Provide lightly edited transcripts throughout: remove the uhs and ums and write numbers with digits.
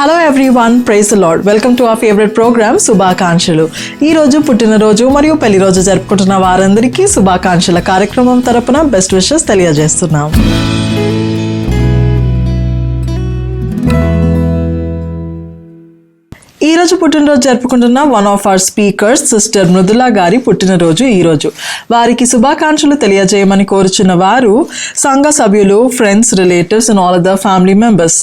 Hello everyone, praise the lord. Welcome to our favourite programme శుభాకాంక్షలు. ఈ రోజు పుట్టినరోజు మరియు పెళ్లి రోజు జరుపుకుంటున్న వారందరికీ శుభాకాంక్షల కార్యక్రమం తరపున బెస్ట్ విషెస్ తెలియజేస్తున్నాం. ఈ రోజు పుట్టినరోజు జరుపుకుంటున్న one of our speakers sister Mridula గారి పుట్టినరోజు ఈ రోజు. వారికి శుభాకాంక్షలు తెలియజేయమని కోరుచున్న వారు సంఘ సభ్యులు, friends, relatives and all other family members.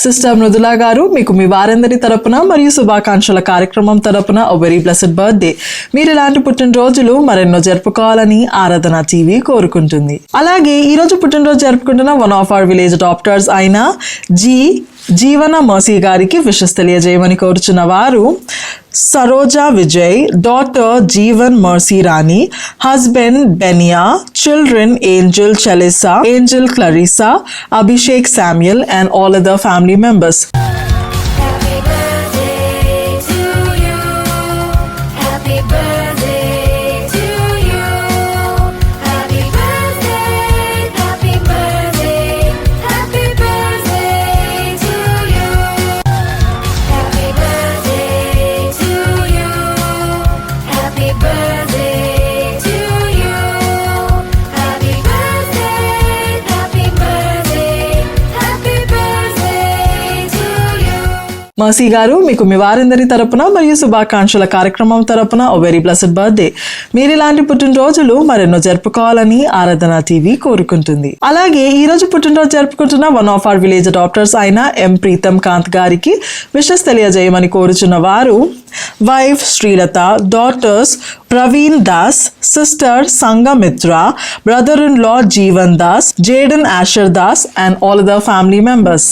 Sister Mridula గారు, మీకు మీ వారందరి తరపున మరియు శుభాకాంక్షల కార్యక్రమం తరపున ఓ వెరీ బ్లెస్డ్ బర్త్డే. మీరు ఇలాంటి పుట్టినరోజులు మరెన్నో జరుపుకోవాలని ఆరాధన టీవీ కోరుకుంటుంది. అలాగే ఈ రోజు పుట్టినరోజు జరుపుకుంటున్న one of our village doctors అయిన జీవన మర్సీ గారికి విషెస్ తెలియజేయమని కోరుచున్న వారు Saroja Vijay, daughter Jeevan mercy Rani, husband బెనియా, children Angel Chalisa, Angel Clarissa, Abhishek Samuel and all other family members. Mercy గారు, మీకు మీ వారందరి తరపున మరియు శుభాకాంక్షల కార్యక్రమం తరపున ఓ వెరీ బ్లెస్డ్ బర్త్డే. మీరు ఇలాంటి పుట్టినరోజులు మరెన్నో జరుపుకోవాలని ఆరాధన టీవీ కోరుకుంటుంది. అలాగే ఈ రోజు పుట్టినరోజు జరుపుకుంటున్న one of our village doctors అయిన ఎం ప్రీతం కాంత్ గారికి విషెస్ తెలియజేయమని కోరుచున్న వారు wife Srilatha, daughters Praveen Das, sister Sangamitra, brother in law Jeevan Das, Jayden Asher Das and all other family members.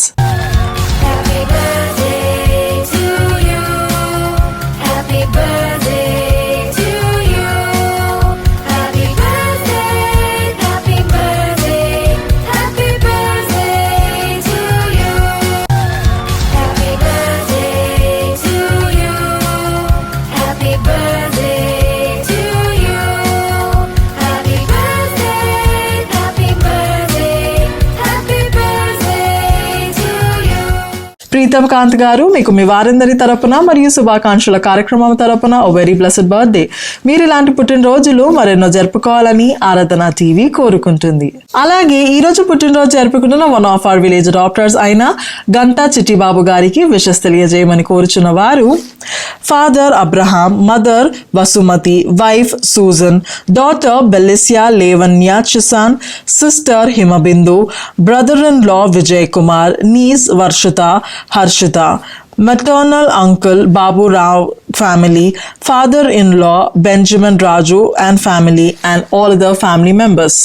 Preetham Kanth గారు, మీకు మీ వారందరి తరపున మరియు శుభాకాంక్షల కార్యక్రమం తరపున ఓ వెరీ బ్లెస్డ్ బర్త్డే. మీరు ఇలాంటి పుట్టినరోజులు మరెన్నో జరుపుకోవాలని ఆరాధన టీవీ కోరుకుంటుంది. అలాగే ఈ రోజు పుట్టినరోజు జరుపుకుంటున్న one of our village doctors అయిన గంటా చిట్టిబాబు గారికి విషెస్ తెలియజేయమని కోరుచున్న వారు father Abraham, mother Vasumathi, wife Susan, daughter బెలిసియా లేవన్య చిసాన్, sister Himabindu, brother in law Vijay Kumar, niece Varshitha, Harshitha, maternal uncle Babu Rao family, father-in-law Benjamin Raju and family and all other family members.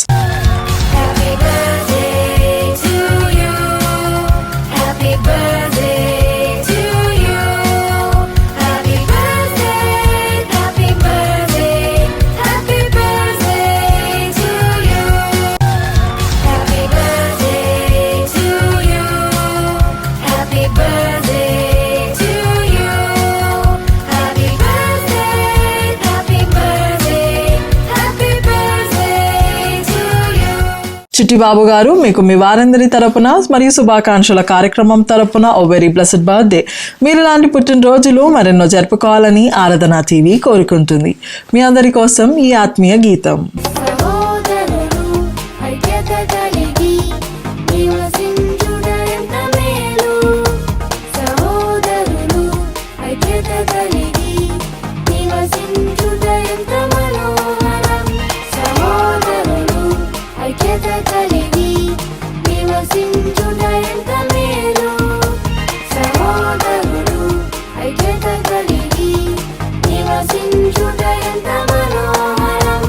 Chittibabu గారు, మీకు మీ వారందరి తరపున మరియు శుభాకాంక్షల కార్యక్రమం తరపున ఓ వెరీ బ్లెస్డ్ బర్త్డే. మీరు ఇలాంటి పుట్టినరోజులు మరెన్నో జరుపుకోవాలని ఆరాధన టీవీ కోరుకుంటుంది. మీ అందరి కోసం ఈ ఆత్మీయ గీతం. నివసించుట ఎంత మనోహరం.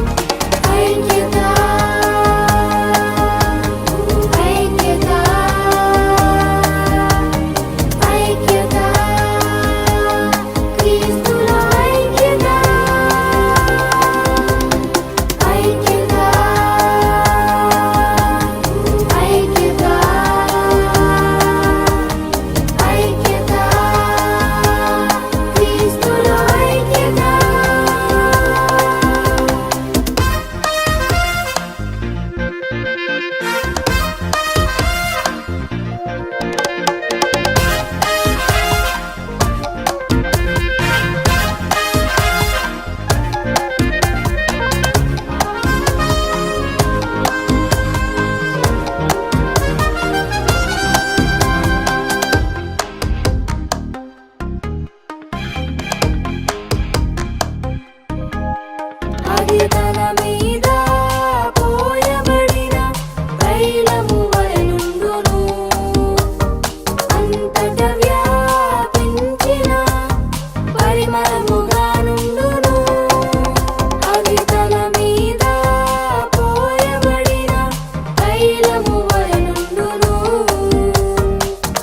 తైలము వలెనుండును.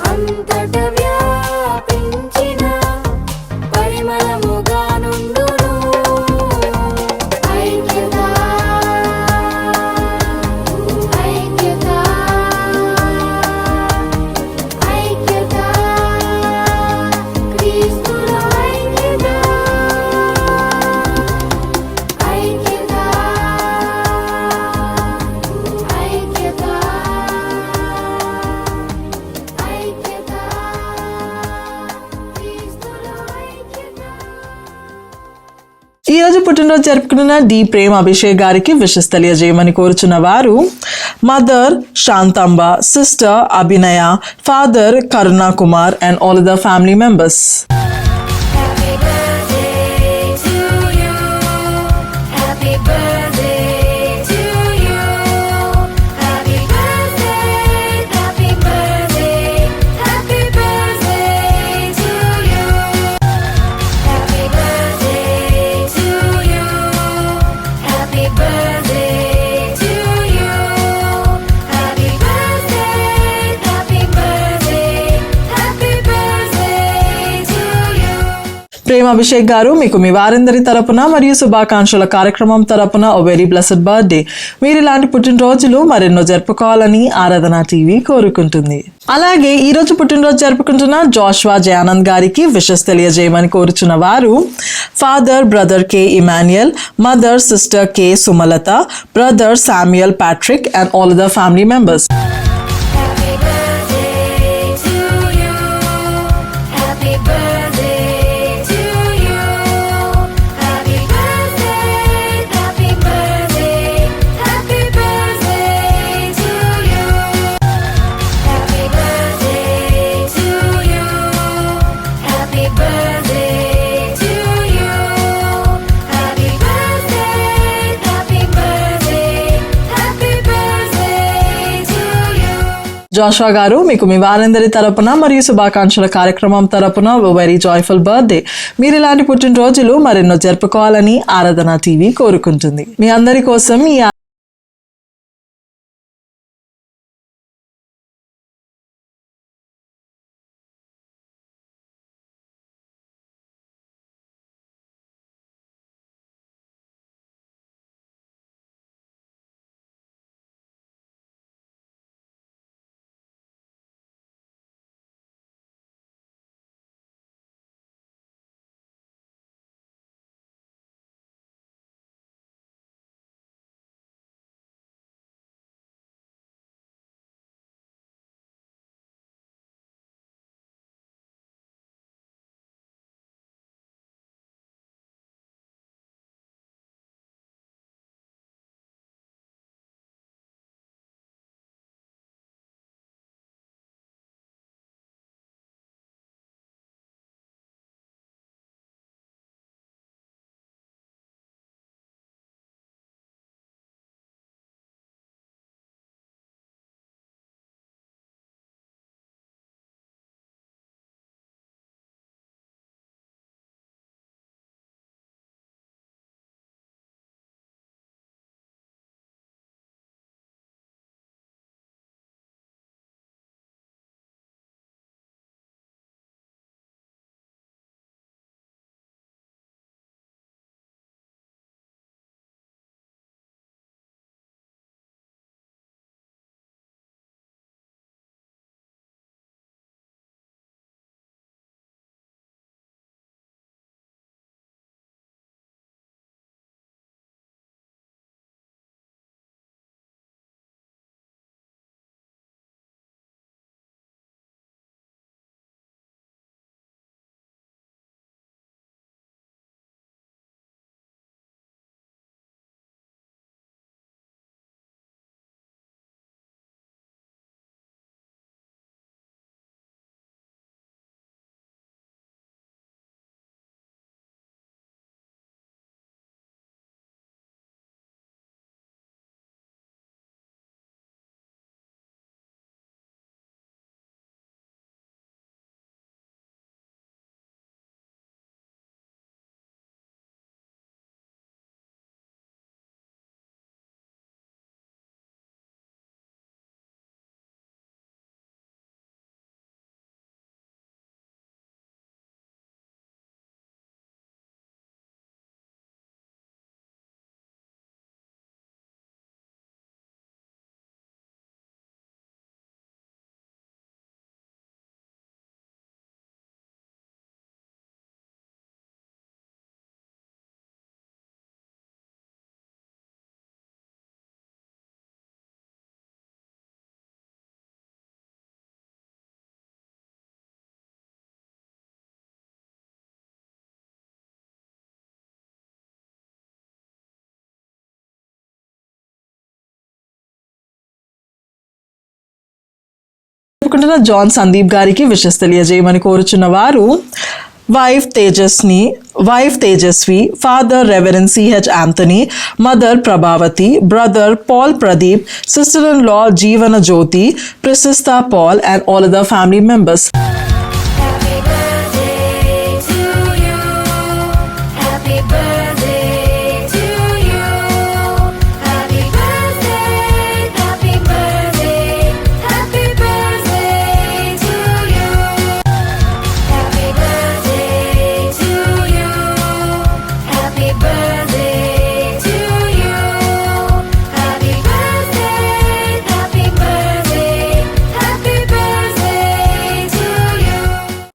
అంతట వ్యాపించిన పరిమళముగా నుండును. ఐక్యత ఐక్యత ఐక్యత క్రీస్తులో ఐక్యత ఐక్యత ఐక్యత ఐక్యత క్రీస్తులో ఐక్యత. ఈ రోజు పుట్టినరోజు జరుపుకున్న డి ప్రేమ్ అభిషేక్ గారికి విషెస్ తెలియజేయమని కోరుచున్న వారు మదర్ శాంతాంబ, సిస్టర్ అభినయ, ఫాదర్ కరుణా Kumar and all the family members. Happy birthday to you. Happy birthday to you. Happy birthday, happy birthday, happy birthday to you. Happy birthday to you. Happy birthday to you. Happy birthday, happy birthday, happy birthday to you. Prem Abhishek గారు మీకు మీ వారందరి తరపున మరియు శుభాకాంక్షల కార్యక్రమం తరపున a very blessed birthday. మీరు ఇలాంటి పుట్టినరోజులు మరెన్నో జరుపుకోవాలని ఆరాధన టీవీ కోరుకుంటుంది. అలాగే ఈ రోజు పుట్టినరోజు జరుపుకుంటున్న జోష్వా జయానంద్ గారికి విషెస్ తెలియజేయమని కోరుచున్న వారు father brother K Emmanuel, mother sister K Sumalatha, brother Samuel Patrick and all the family members. Happy birthday to you. Happy birthday to you. Happy birthday, happy birthday, happy birthday to you. Happy birthday to you. Happy birthday to you. Happy birthday, happy birthday, happy birthday to you. Joshua గారు మీకు మీ వారందరి తరపున మరియు శుభాకాంక్షల కార్యక్రమం తరపున very joyful birthday. మీరు ఇలాంటి పుట్టినరోజులు మరెన్నో జరుపుకోవాలని ఆరాధన టీవీ కోరుకుంటుంది. మీ అందరి కోసం ఈ జరుపుకుంటున్న జాన్ సందీప్ గారికి విషెస్ తెలియజేయమని కోరుచున్న వారు wife Tejaswi, father reverend CH Anthony, mother Prabhavathi, brother Paul Pradeep, sister in law Jeevana Jyothi, Prashastha Paul and all other family members. Happy birthday to you. Happy birthday to you. Happy birthday, happy birthday, happy birthday to you. Happy birthday to you. Happy birthday to you. Happy birthday, happy birthday, happy birthday to you.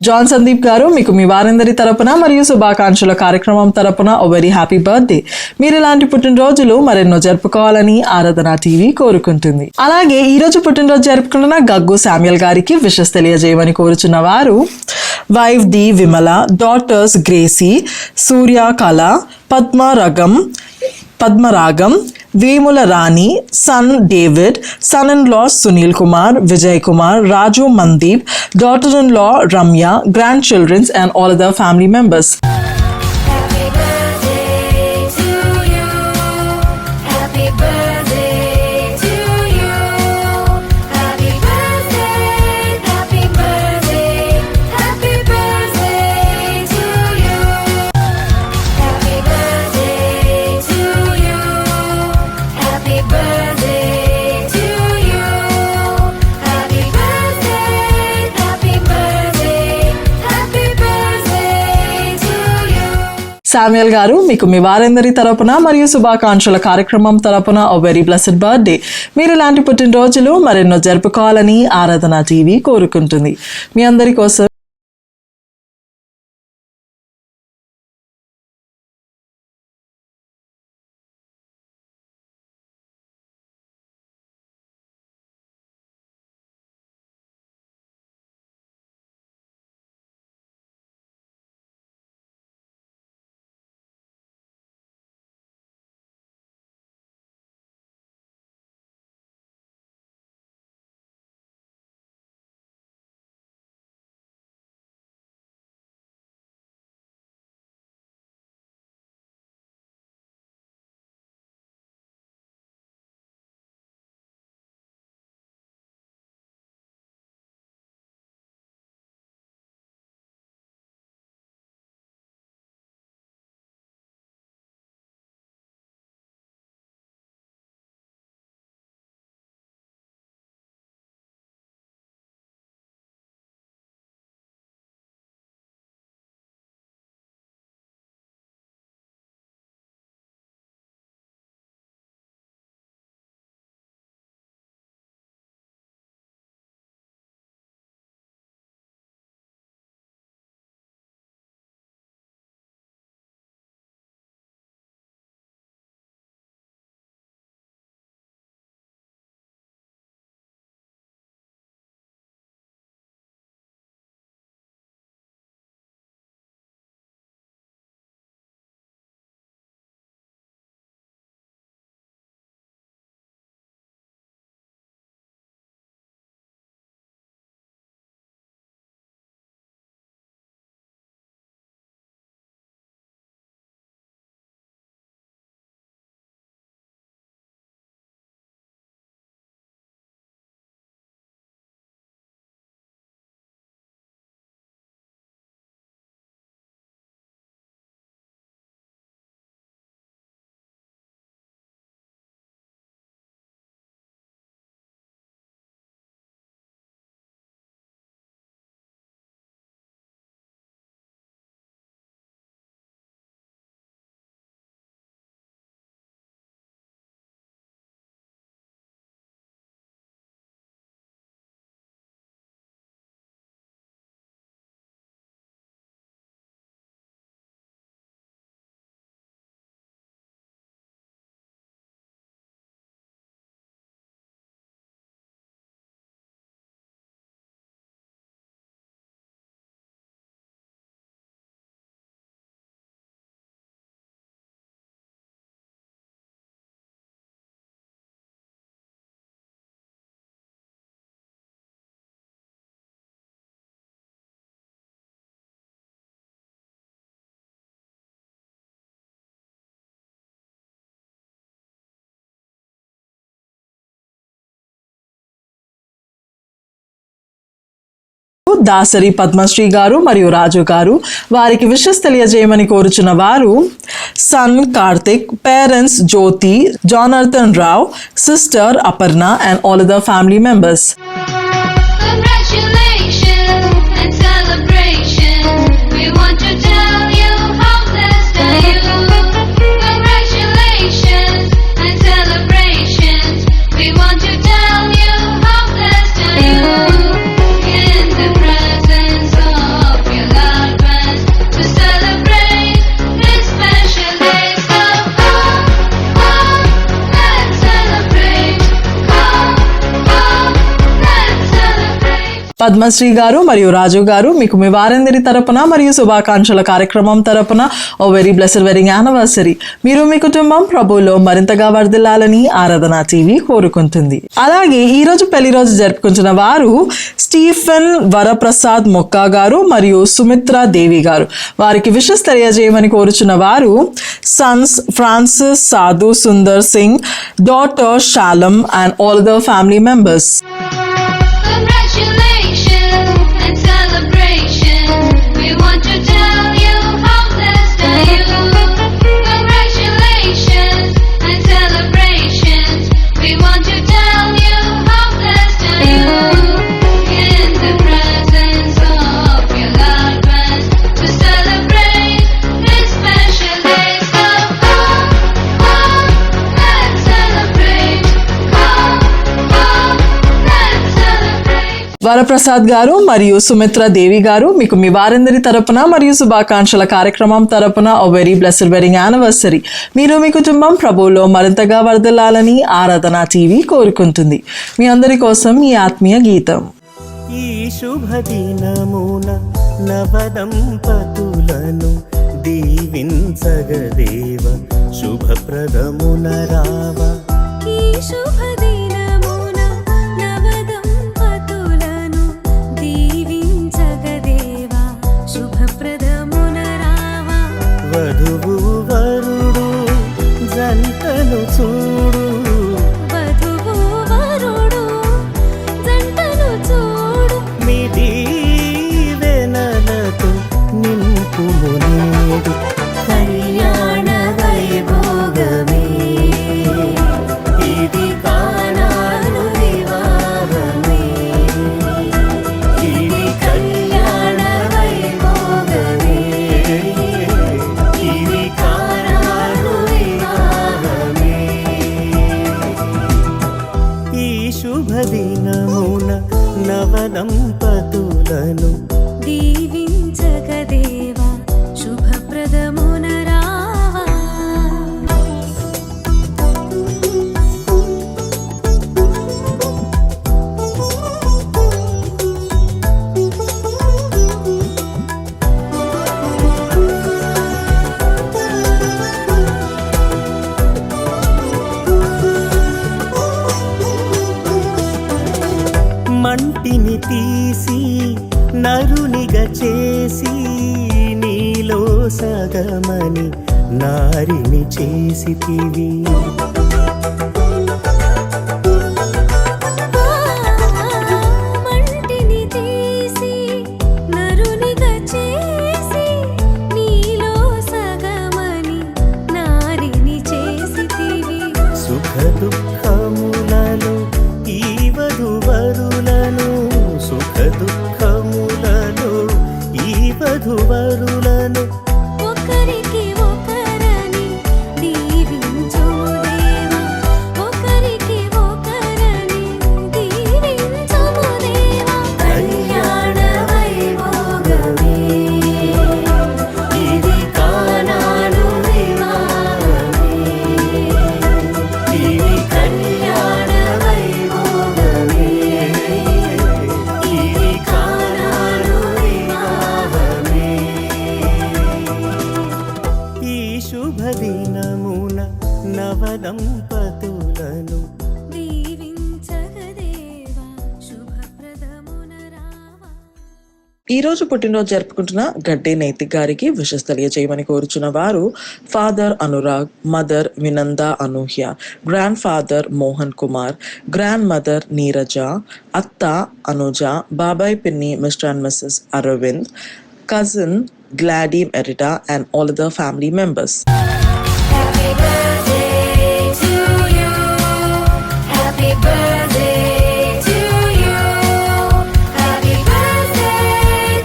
John Sandeep గారు మీకు మీ వారందరి తరపున మరియు శుభాకాంక్షల కార్యక్రమం తరపున a very happy birthday. మీరు ఇలాంటి పుట్టినరోజులు మరెన్నో జరుపుకోవాలని ఆరాధన టీవీ కోరుకుంటుంది. అలాగే ఈ రోజు పుట్టినరోజు జరుపుకుంటున్న గగ్గు శామ్యుల్ గారికి విషెస్ తెలియజేయమని కోరుచున్న వారు wife D Vimala, daughters Gracie, Surya Kala, Padmaragam, Vemula Rani, son David, son in law Sunil Kumar, Vijay Kumar, Raju Mandeep, daughter in law Ramya, grand childrens and all other family members. Happy birthday to you. Happy birthday to you. Happy birthday, happy birthday, happy birthday to you. Happy birthday to you. Happy birthday to you. Happy birthday, happy birthday, happy birthday to you. Samuel గారు మీకు మీ వారందరి తరపున మరియు శుభాకాంక్షల కార్యక్రమం తరపున a very blessed birthday. మీరు ఇలాంటి పుట్టినరోజులు మరెన్నో జరుపుకోవాలని ఆరాధన టీవీ కోరుకుంటుంది. మీ అందరి కోసం దాసరి పద్మశ్రీ గారు మరియు రాజు గారు. వారికి విషెస్ తెలియజేయమని కోరుచున్న వారు son Karthik, parents Jyothi, Janardhan Rao, sister Aparna and all other family members. Congratulations and celebration. We want to tell you how blessed are you. Congratulations and celebrations. We want to tell you how blessed are you. In the presence of your loved ones to celebrate this special day. So come, let's celebrate. Come, let's celebrate. Padmasri గారు మరియు రాజు గారు మీకు మీ వారందరి తరపున మరియు శుభాకాంక్షల కార్యక్రమం తరపున a very blessed wedding anniversary. మీరు మీ కుటుంబం ప్రభువులో మరింతగా వర్ధిల్లాలని ఆరాధన టీవీ కోరుకుంటుంది. అలాగే ఈ రోజు పెళ్లి రోజు జరుపుకుంటున్న వారు స్టీఫెన్ వరప్రసాద్ మొక్కా గారు మరియు సుమిత్ర దేవి గారు. వారికి విషెస్ తెలియజేయమని కోరుచున్న వారు సన్స్ ఫ్రాన్సిస్, సాధు Sundar Singh, daughter షాలం and all the family members. Congratulations and celebration. We want to tell you how blessed are you. Congratulations and celebrations. We want to tell you how blessed are you. In the presence of your loved ones to celebrate this special day. So come, let's celebrate. Come, let's celebrate. Varaprasad గారు మరియు సుమిత్ర దేవి గారు మీకు మీ వారందరి తరపున మరియు శుభాకాంక్షల కార్యక్రమం తరపున a very blessed wedding anniversary. మీరు మీ కుటుంబం ప్రభువులో మరింతగా వర్ధిల్లాలని ఆరాధన టీవీ కోరుకుంటుంది. మీ అందరి కోసం ఈ ఆత్మీయ గీతం. ఈ శుభదినమున నవదంపతులను దీవించగదేవ శుభప్రదమున రావ. ఈ శుభదినమున నవదంపతులను దీవించగదేవా శుభప్రదమున రావా. వధువు వరుడు జంటను చూడు, వధువు వరుడు జంటను చూడు. మీ దీవెనలతో నింపుము నేడు కళ్యాణ వైభోగమే. ఇది కానాను వివాహమే, ఇది కళ్యాణ వైభోగమే, ఇది కానాను వివాహమే. ఈ శుభదినమున నవదంపతులను దీవించగదేవా శుభప్రదమున రావా. మంటిని తీసి నరునిగా చేసి నీలో సగమని నారిని చేసితివి. మంటిని తీసి నరునిగా చేసి నీలో సగమని నారిని చేసితివి. సుఖ దుఃఖములలో ఈ వధువరులను, సుఖ దుఃఖములలో ఈ వధువరులను ఒకరికి ఒకరని దీవించుము దేవా. ఈ రోజు పుట్టినరోజు జరుపుకుంటున్న గడ్డే నైతిక్ గారికి విషెస్ తెలియజేయమని కోరుచున్న వారు ఫాదర్ అనురాగ్, మదర్ వినంద Anuhya, grand father Mohan Kumar, grand mother Neeraja, అత్త అనుజ, బాబాయ్ పిన్ని mister and missus Aravind, cousin Glady Erita and all other family members. Happy birthday to you. Happy birthday to you. Happy birthday,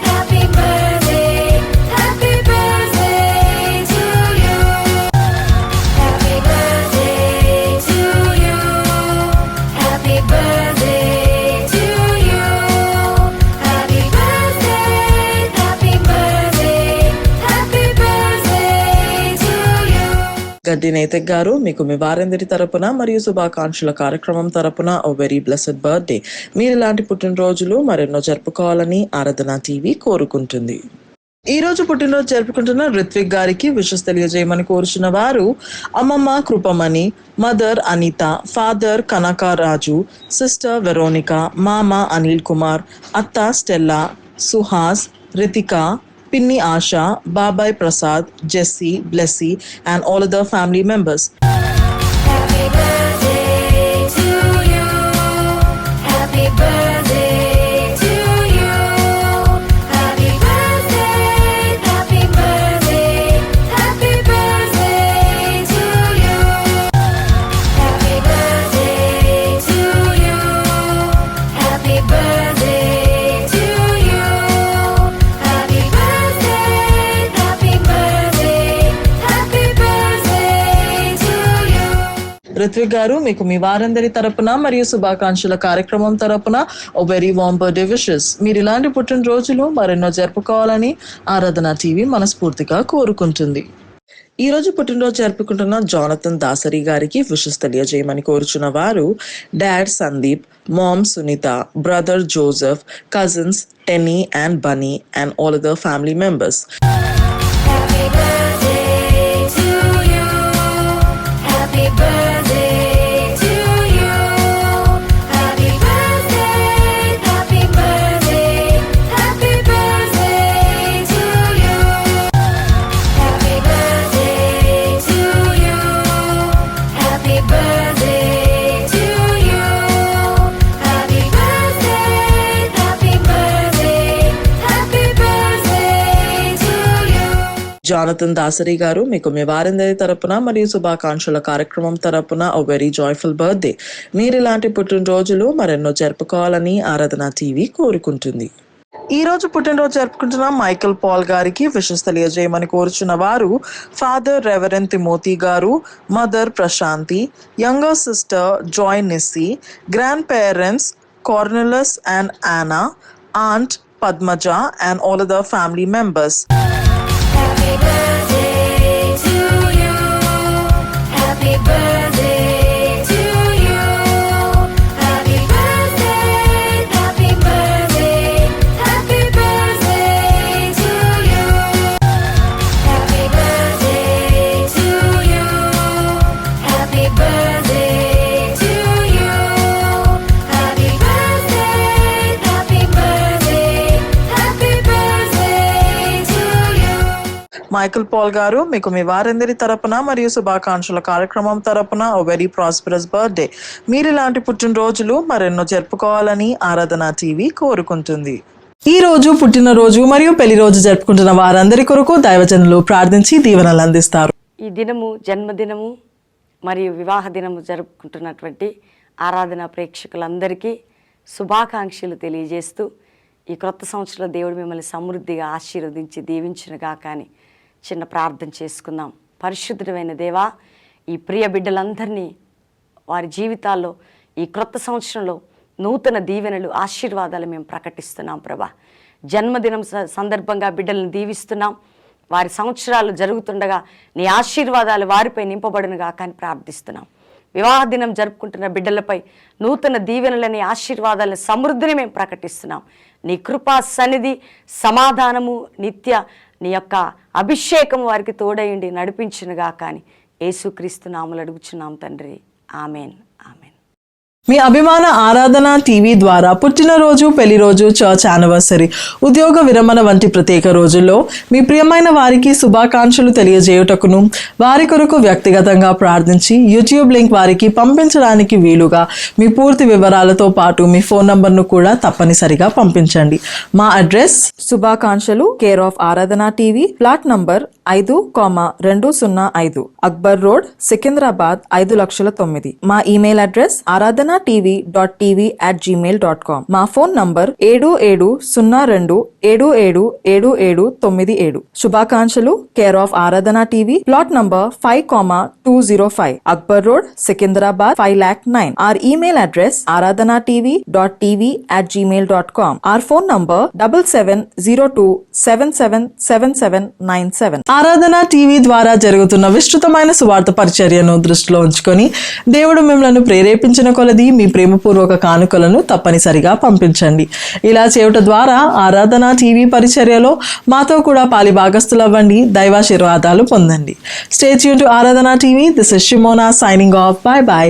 happy birthday, happy birthday to you. Happy birthday to you. Happy birthday to you. Happy birthday, happy birthday, happy birthday to you. గడ్డి నైతిక్ గారు మీకు మీ వారందరి తరపున మరియు శుభాకాంక్షల కార్యక్రమం తరపున ఓ వెరీ బ్లెస్డ్ బర్త్డే. మీరు ఇలాంటి పుట్టినరోజులు మరెన్నో జరుపుకోవాలని ఆరాధన టీవీ కోరుకుంటుంది. ఈ రోజు పుట్టినరోజు జరుపుకుంటున్న రిత్విక్ గారికి విషెస్ తెలియజేయమని కోరుచున్న వారు అమ్మమ్మ Kripamani, mother Anitha, father Kanakaraju, sister Veronica, మామ అనిల్ కుమార్, అత్త స్టెల్లా, సుహాస్, రితిక, పిన్ని ఆశ, బాబాయ్ Prasad, Jessy, Blessy and all other family members. Happy birthday to you. Happy birthday to you. Happy birthday, happy birthday, happy birthday to you. Happy birthday to you. Happy birthday to you. Happy birthday, happy birthday, happy birthday to you. Ritvik గారు మీకు మీ వారందరి తరపున మరియు శుభాకాంక్షల కార్యక్రమం తరపున a very warm birthday wishes. మీరు ఇలాంటి పుట్టినరోజులు మరెన్నో జరుపుకోవాలని ఆరాధన టీవీ మనస్ఫూర్తిగా కోరుకుంటుంది. ఈ రోజు పుట్టినరోజు జరుపుకుంటున్న జానథన్ దాసరి గారికి విషెస్ తెలియజేయమని కోరుచున్న వారు dad Sandeep, mom Sunitha, brother Joseph, cousins Tenny and Bunny and all other family members. Happy birthday to you. Happy birthday to you. Happy birthday, happy birthday, happy birthday to you. Happy birthday to you. Happy birthday to you. Happy birthday, happy birthday, happy birthday to you. Jonathan Dasari గారు మీకు మీ వారందరి తరపున మరియు శుభాకాంక్షల కార్యక్రమం తరపున a very joyful birthday. మీరు ఇలాంటి పుట్టినరోజులు మరెన్నో జరుపుకోవాలని ఆరాధన టీవీ కోరుకుంటుంది. ఈ రోజు పుట్టినరోజు జరుపుకుంటున్న మైకేల్ పాల్ గారికి విషెస్ తెలియజేయమని కోరుచున్న వారు ఫాదర్ రెవరెండ్ తిమోతి గారు, mother Prashanthi, younger sister Joy Nissi, grand parents Cornelius and Anna, aunt Padmaja and all other family members. Happy birthday to you. Happy birthday to you. Happy birthday, happy birthday, happy birthday to you. Happy birthday to you. Happy birthday to you. Happy birthday, happy birthday, happy birthday to you. Michael Paul గారు మీకు మీ వారందరి తరపున మరియు శుభాకాంక్షల కార్యక్రమం తరపున a very prosperous birthday. మీరు ఇలాంటి పుట్టినరోజులు మరెన్నో జరుపుకోవాలని ఆరాధన టీవీ కోరుకుంటుంది. ఈ రోజు పుట్టినరోజు మరియు పెళ్లి రోజు జరుపుకుంటున్న వారందరి కొరకు దైవజనులు ప్రార్థించి దీవెనలు అందిస్తారు. ఈ దినము జన్మదినము మరియు వివాహ దినము జరుపుకుంటున్నటువంటి ఆరాధన ప్రేక్షకులందరికీ శుభాకాంక్షలు తెలియజేస్తూ ఈ క్రొత్త సంవత్సరంలో దేవుడు మిమ్మల్ని సమృద్ధిగా ఆశీర్వదించి దీవించునుగా కానీ చిన్న ప్రార్థన చేసుకుందాం. పరిశుద్ధమైన దేవా, ఈ ప్రియ బిడ్డలందరినీ వారి జీవితాల్లో ఈ క్రొత్త సంవత్సరంలో నూతన దీవెనలు ఆశీర్వాదాలు మేము ప్రకటిస్తున్నాం ప్రభా. జన్మదినం సందర్భంగా బిడ్డలను దీవిస్తున్నాం. వారి సంవత్సరాలు జరుగుతుండగా నీ ఆశీర్వాదాలు వారిపై నింపబడునుగా కానీ ప్రార్థిస్తున్నాం. వివాహ దినం జరుపుకుంటున్న బిడ్డలపై నూతన దీవెనలని ఆశీర్వాదాలని సమృద్ధిని మేము ప్రకటిస్తున్నాం. నీ కృపా సన్నిధి సమాధానము నిత్య నీ యొక్క అభిషేకం వారికి తోడయండి నడిపించునుగా కానీ యేసుక్రీస్తు నామములో అడుగుచున్నాం తండ్రి. ఆమెన్. మీ అభిమాన ఆరాధన టీవీ ద్వారా పుట్టినరోజు, పెళ్లి రోజు, చర్చ్ యానివర్సరీ, ఉద్యోగ విరమణ వంటి ప్రత్యేక రోజుల్లో మీ ప్రియమైన వారికి శుభాకాంక్షలు తెలియజేయుటకును, వారి కొరకు వ్యక్తిగతంగా ప్రార్థించి యూట్యూబ్ లింక్ వారికి పంపించడానికి వీలుగా మీ పూర్తి వివరాలతో పాటు మీ ఫోన్ నంబర్ను కూడా తప్పనిసరిగా పంపించండి. మా అడ్రస్ శుభాకాంక్షలు, కేర్ ఆఫ్ ఆరాధన TV, plot number 5,205, Akbar road, Secunderabad 5,09,000. మా ఇమెయిల్ అడ్రస్ aradhanatv.tv@gmail.com. మా ఫోన్ నంబర్ 7702777797. శుభాకాంక్షలు, కేర్ ఆఫ్ ఆరాధన TV, plot number 5,205, Akbar road, Secunderabad 5,09,000. Our email address aradhanatv.tv@gmail.com. Our phone number 7702777797. ఆరాధన టీవీ ద్వారా జరుగుతున్న విస్తృతమైన సువార్త పరిచర్యను దృష్టిలో ఉంచుకొని దేవుడు మిమ్మల్ని ప్రేరేపించిన కొలది మీ ప్రేమపూర్వక కానుకలను తప్పనిసరిగా పంపించండి. ఇలా చేయటం ద్వారా ఆరాధన టీవీ పరిచర్యలో మాతో కూడా పాలి భాగస్తులవ్వండి, దైవాశీర్వాదాలు పొందండి. Stay tune to Aradhana TV. This is Shimona signing off. Bye by.